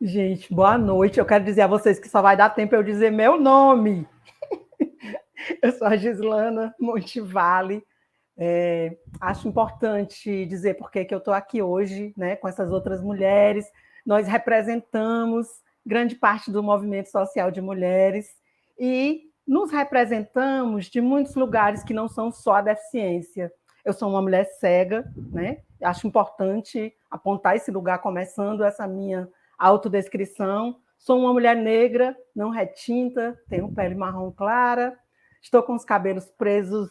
Gente, boa noite. Eu quero dizer a vocês que só vai dar tempo eu dizer meu nome. Eu sou a Gislana Montivale. Acho importante dizer por que eu estou aqui hoje, né, com essas outras mulheres. Nós representamos grande parte do movimento social de mulheres e nos representamos de muitos lugares que não são só a deficiência. Eu sou uma mulher cega, né? Acho importante apontar esse lugar, começando essa minha autodescrição. Sou uma mulher negra, não retinta, tenho pele marrom clara, estou com os cabelos presos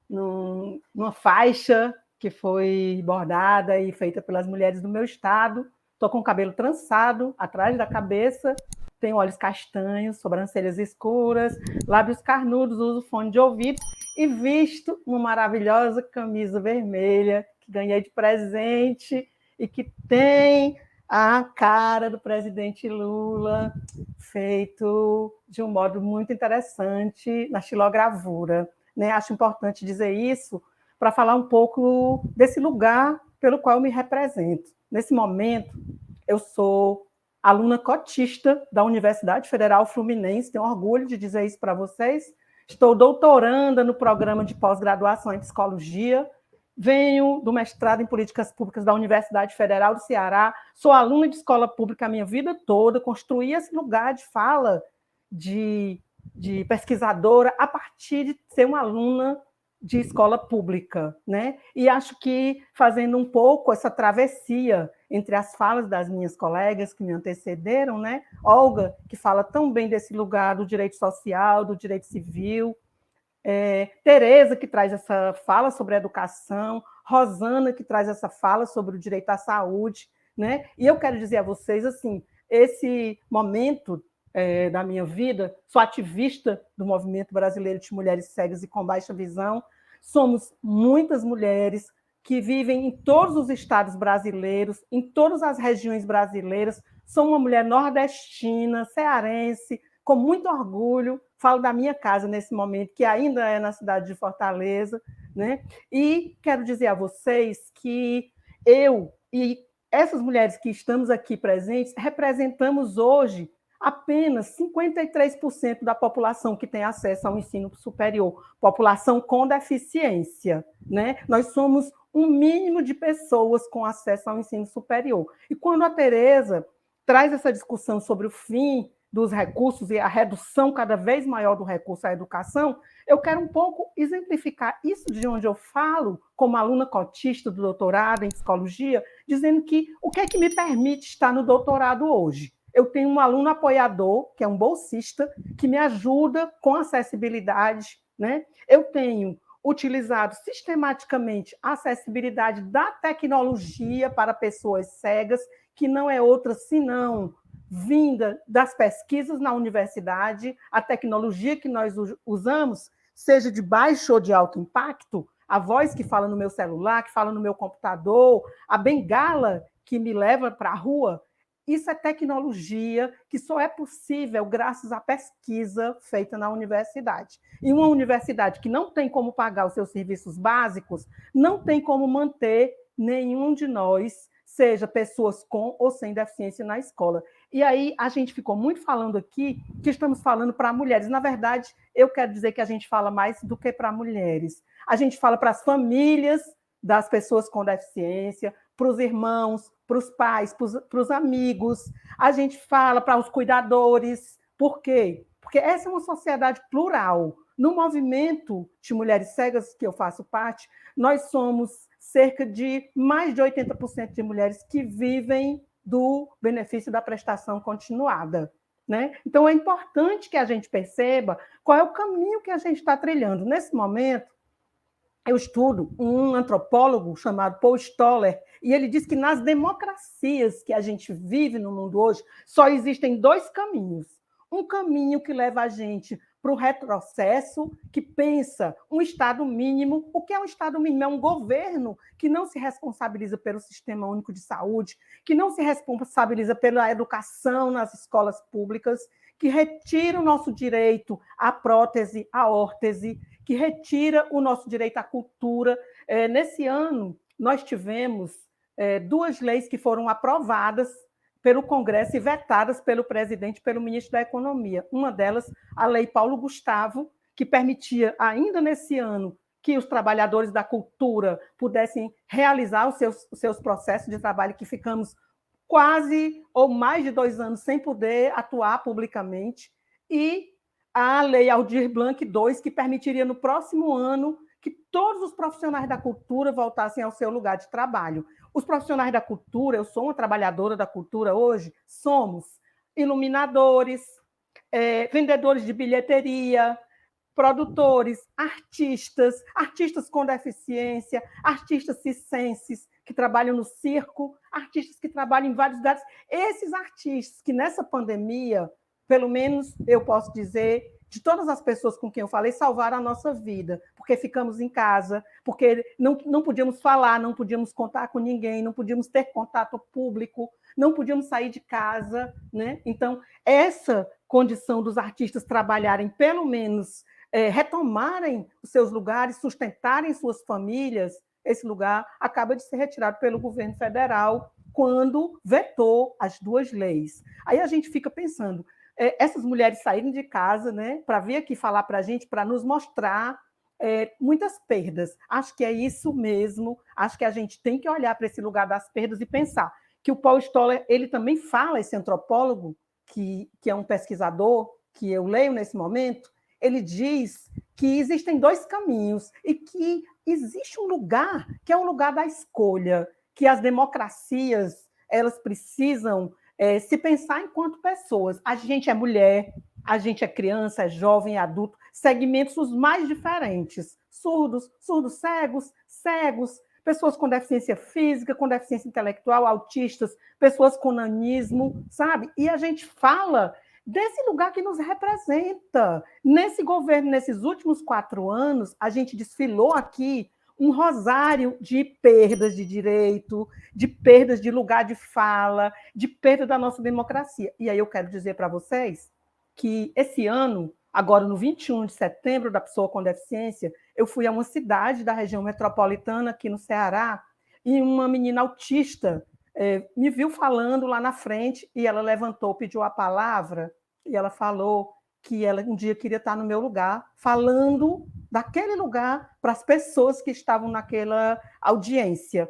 numa faixa que foi bordada e feita pelas mulheres do meu estado. Estou com o cabelo trançado atrás da cabeça, tenho olhos castanhos, sobrancelhas escuras, lábios carnudos, uso fone de ouvido e visto uma maravilhosa camisa vermelha que ganhei de presente e que tem a cara do presidente Lula, feito de um modo muito interessante na xilogravura. Né? Acho importante dizer isso para falar um pouco desse lugar pelo qual eu me represento. Nesse momento, eu sou aluna cotista da Universidade Federal Fluminense, tenho orgulho de dizer isso para vocês. Estou doutoranda no programa de pós-graduação em psicologia, venho do mestrado em políticas públicas da Universidade Federal do Ceará, sou aluna de escola pública a minha vida toda, construí esse lugar de fala de pesquisadora a partir de ser uma aluna de escola pública, né? E acho que fazendo um pouco essa travessia entre as falas das minhas colegas que me antecederam, né? Olga, que fala tão bem desse lugar do direito social, do direito civil, Tereza, que traz essa fala sobre a educação, Rosana, que traz essa fala sobre o direito à saúde, né? E eu quero dizer a vocês, assim, esse momento da minha vida, sou ativista do Movimento Brasileiro de Mulheres Cegas e com Baixa Visão, somos muitas mulheres que vivem em todos os estados brasileiros, em todas as regiões brasileiras, sou uma mulher nordestina, cearense, com muito orgulho, falo da minha casa nesse momento, que ainda é na cidade de Fortaleza, né? E quero dizer a vocês que eu e essas mulheres que estamos aqui presentes representamos hoje apenas 53% da população que tem acesso ao ensino superior, população com deficiência, né? Nós somos um mínimo de pessoas com acesso ao ensino superior. E quando a Tereza traz essa discussão sobre o fim dos recursos e a redução cada vez maior do recurso à educação, eu quero um pouco exemplificar isso de onde eu falo, como aluna cotista do doutorado em psicologia, dizendo que o que é que me permite estar no doutorado hoje? Eu tenho um aluno apoiador, que é um bolsista, que me ajuda com acessibilidade, né? Eu tenho utilizado sistematicamente a acessibilidade da tecnologia para pessoas cegas, que não é outra senão vinda das pesquisas na universidade, a tecnologia que nós usamos, seja de baixo ou de alto impacto, a voz que fala no meu celular, que fala no meu computador, a bengala que me leva para a rua, isso é tecnologia que só é possível graças à pesquisa feita na universidade. E uma universidade que não tem como pagar os seus serviços básicos, não tem como manter nenhum de nós, seja pessoas com ou sem deficiência na escola. E aí a gente ficou muito falando aqui que estamos falando para mulheres. Na verdade, eu quero dizer que a gente fala mais do que para mulheres. A gente fala para as famílias das pessoas com deficiência, para os irmãos, para os pais, para os amigos. A gente fala para os cuidadores. Por quê? Porque essa é uma sociedade plural. No movimento de mulheres cegas que eu faço parte, nós somos cerca de mais de 80% de mulheres que vivem do benefício da prestação continuada. Né? Então, é importante que a gente perceba qual é o caminho que a gente está trilhando. Nesse momento, eu estudo um antropólogo chamado Paul Stoller, e ele diz que nas democracias que a gente vive no mundo hoje, só existem dois caminhos. Um caminho que leva a gente para o retrocesso, que pensa um Estado mínimo. O que é um Estado mínimo? É um governo que não se responsabiliza pelo Sistema Único de Saúde, que não se responsabiliza pela educação nas escolas públicas, que retira o nosso direito à prótese, à órtese, que retira o nosso direito à cultura. Nesse ano, nós tivemos duas leis que foram aprovadas pelo Congresso e vetadas pelo presidente e pelo ministro da Economia. Uma delas, a Lei Paulo Gustavo, que permitia, ainda nesse ano, que os trabalhadores da cultura pudessem realizar os seus processos de trabalho, que ficamos quase ou mais de 2 anos sem poder atuar publicamente, e a Lei Aldir Blanc II, que permitiria no próximo ano que todos os profissionais da cultura voltassem ao seu lugar de trabalho. Os profissionais da cultura, eu sou uma trabalhadora da cultura hoje, somos iluminadores, vendedores de bilheteria, produtores, artistas com deficiência, artistas circenses que trabalham no circo, artistas que trabalham em vários lugares. Esses artistas que nessa pandemia, pelo menos eu posso dizer, de todas as pessoas com quem eu falei, salvaram a nossa vida, porque ficamos em casa, porque não podíamos falar, não podíamos contar com ninguém, não podíamos ter contato público, não podíamos sair de casa, né? Então, essa condição dos artistas trabalharem, pelo menos, retomarem os seus lugares, sustentarem suas famílias, esse lugar acaba de ser retirado pelo governo federal quando vetou as 2 leis. Aí a gente fica pensando, essas mulheres saírem de casa, né, para vir aqui falar para a gente, para nos mostrar muitas perdas. Acho que é isso mesmo, acho que a gente tem que olhar para esse lugar das perdas e pensar que o Paul Stoller, ele também fala, esse antropólogo, que é um pesquisador, que eu leio nesse momento, ele diz que existem 2 caminhos e que existe um lugar que é o lugar da escolha, que as democracias elas precisam se pensar enquanto pessoas. A gente é mulher, a gente é criança, é jovem, é adulto, segmentos os mais diferentes, surdos, cegos, pessoas com deficiência física, com deficiência intelectual, autistas, pessoas com nanismo, sabe? E a gente fala desse lugar que nos representa. Nesse governo, nesses últimos 4 anos, a gente desfilou aqui um rosário de perdas de direito, de perdas de lugar de fala, de perda da nossa democracia. E aí eu quero dizer para vocês que esse ano, agora no 21 de setembro, da pessoa com deficiência, eu fui a uma cidade da região metropolitana, aqui no Ceará, e uma menina autista me viu falando lá na frente, e ela levantou, pediu a palavra, e ela falou que ela um dia queria estar no meu lugar, falando daquele lugar para as pessoas que estavam naquela audiência.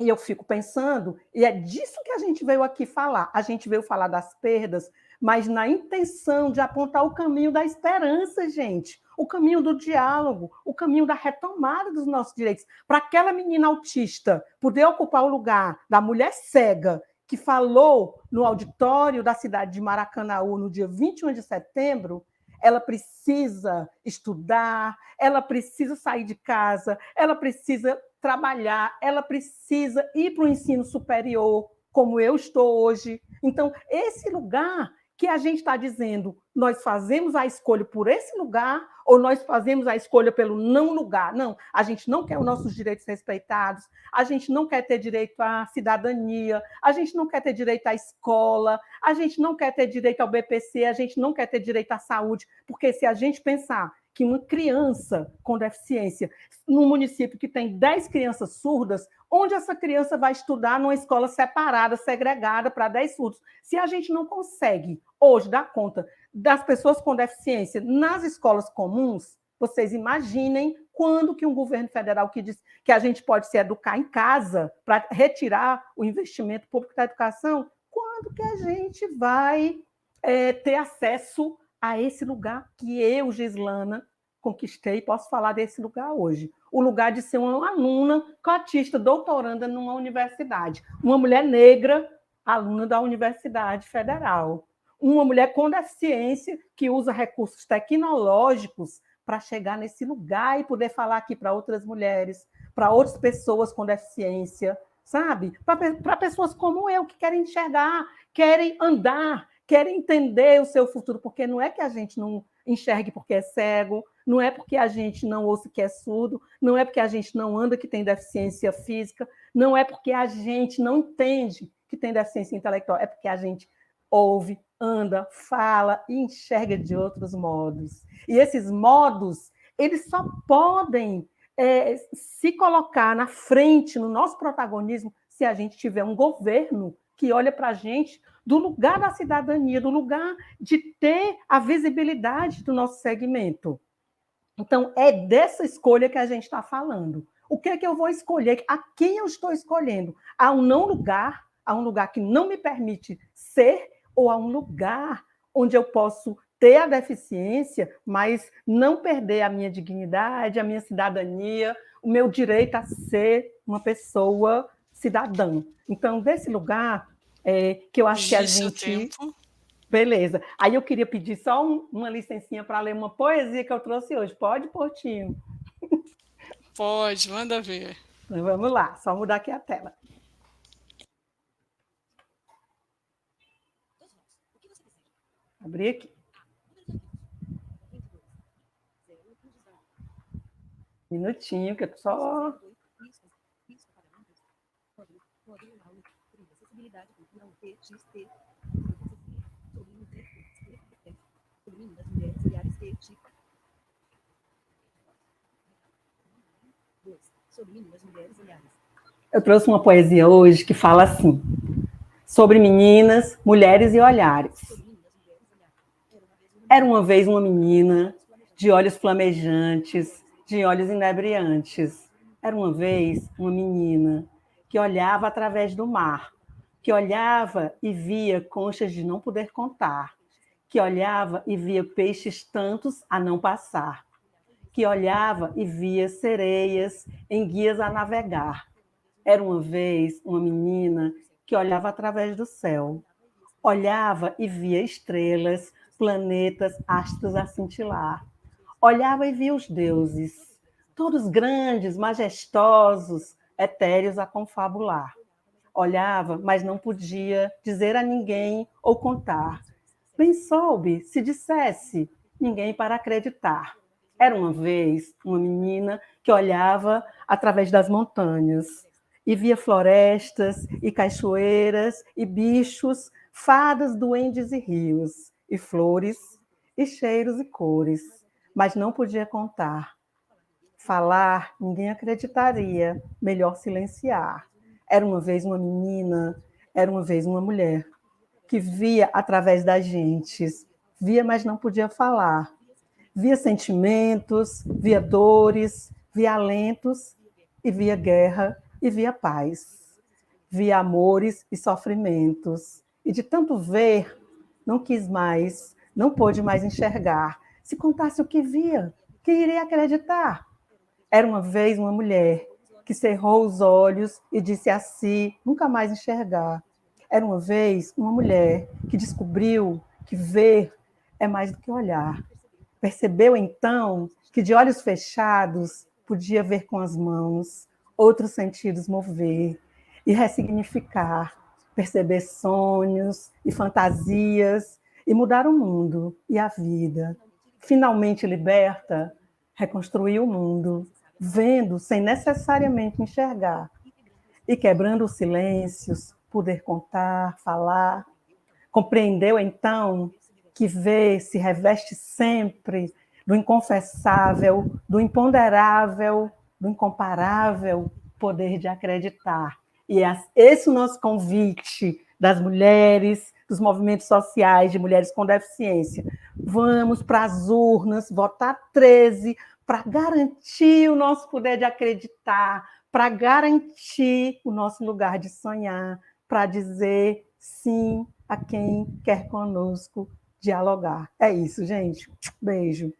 E eu fico pensando, e é disso que a gente veio aqui falar. A gente veio falar das perdas, mas na intenção de apontar o caminho da esperança, gente. O caminho do diálogo, o caminho da retomada dos nossos direitos. Para aquela menina autista poder ocupar o lugar da mulher cega que falou no auditório da cidade de Maracanaú no dia 21 de setembro, ela precisa estudar, ela precisa sair de casa, ela precisa trabalhar, ela precisa ir para o ensino superior, como eu estou hoje. Então, esse lugar que a gente está dizendo, nós fazemos a escolha por esse lugar ou nós fazemos a escolha pelo não lugar? Não, a gente não quer os nossos direitos respeitados, a gente não quer ter direito à cidadania, a gente não quer ter direito à escola, a gente não quer ter direito ao BPC, a gente não quer ter direito à saúde, porque se a gente pensar que uma criança com deficiência, num município que tem 10 crianças surdas, onde essa criança vai estudar numa escola separada, segregada para 10 surdos? Se a gente não consegue hoje dar conta das pessoas com deficiência nas escolas comuns, vocês imaginem quando que um governo federal que diz que a gente pode se educar em casa para retirar o investimento público da educação, quando que a gente vai ter acesso a esse lugar que eu, Gislana, conquistei, posso falar desse lugar hoje. O lugar de ser uma aluna cotista, doutoranda numa universidade. Uma mulher negra, aluna da Universidade Federal. Uma mulher com deficiência que usa recursos tecnológicos para chegar nesse lugar e poder falar aqui para outras mulheres, para outras pessoas com deficiência, sabe? Para pessoas como eu, que querem enxergar, querem andar, querem entender o seu futuro, porque não é que a gente não enxergue porque é cego, não é porque a gente não ouça que é surdo, não é porque a gente não anda que tem deficiência física, não é porque a gente não entende que tem deficiência intelectual, é porque a gente ouve, anda, fala e enxerga de outros modos. E esses modos, eles só podem se colocar na frente, no nosso protagonismo, se a gente tiver um governo que olha para a gente do lugar da cidadania, do lugar de ter a visibilidade do nosso segmento. Então, é dessa escolha que a gente está falando. O que é que eu vou escolher? A quem eu estou escolhendo? A um não lugar, a um lugar que não me permite ser, ou a um lugar onde eu posso ter a deficiência, mas não perder a minha dignidade, a minha cidadania, o meu direito a ser uma pessoa cidadã. Então, desse lugar, que eu acho que a Seu gente... tempo. Beleza. Aí eu queria pedir só uma licencinha para ler uma poesia que eu trouxe hoje. Pode, Portinho? Pode, manda ver. Então, vamos lá, só mudar aqui a tela. Abrir aqui. Minutinho, que eu tô só... Eu trouxe uma poesia hoje que fala assim: sobre meninas, mulheres e olhares. Era uma vez uma menina de olhos flamejantes, de olhos inebriantes. Era uma vez uma menina que olhava através do mar, que olhava e via conchas de não poder contar, que olhava e via peixes tantos a não passar, que olhava e via sereias em guias a navegar. Era uma vez uma menina que olhava através do céu, olhava e via estrelas, planetas, astros a cintilar. Olhava e via os deuses, todos grandes, majestosos, etéreos a confabular. Olhava, mas não podia dizer a ninguém ou contar. Bem soube, se dissesse, ninguém para acreditar. Era uma vez uma menina que olhava através das montanhas e via florestas e cachoeiras e bichos, fadas, duendes e rios, e flores, e cheiros e cores, mas não podia contar. Falar, ninguém acreditaria, melhor silenciar. Era uma vez uma menina, era uma vez uma mulher, que via através das gentes, via, mas não podia falar. Via sentimentos, via dores, via alentos, e via guerra, e via paz. Via amores e sofrimentos. E de tanto ver, não quis mais, não pôde mais enxergar. Se contasse o que via, quem iria acreditar? Era uma vez uma mulher que cerrou os olhos e disse a si nunca mais enxergar. Era uma vez uma mulher que descobriu que ver é mais do que olhar. Percebeu então que de olhos fechados podia ver com as mãos, outros sentidos mover e ressignificar, perceber sonhos e fantasias e mudar o mundo e a vida. Finalmente liberta, reconstruiu o mundo, vendo sem necessariamente enxergar e quebrando os silêncios, poder contar, falar. Compreendeu então que ver se reveste sempre do inconfessável, do imponderável, do incomparável poder de acreditar. E é esse é o nosso convite das mulheres, dos movimentos sociais de mulheres com deficiência. Vamos para as urnas, votar 13, para garantir o nosso poder de acreditar, para garantir o nosso lugar de sonhar, para dizer sim a quem quer conosco dialogar. É isso, gente. Beijo.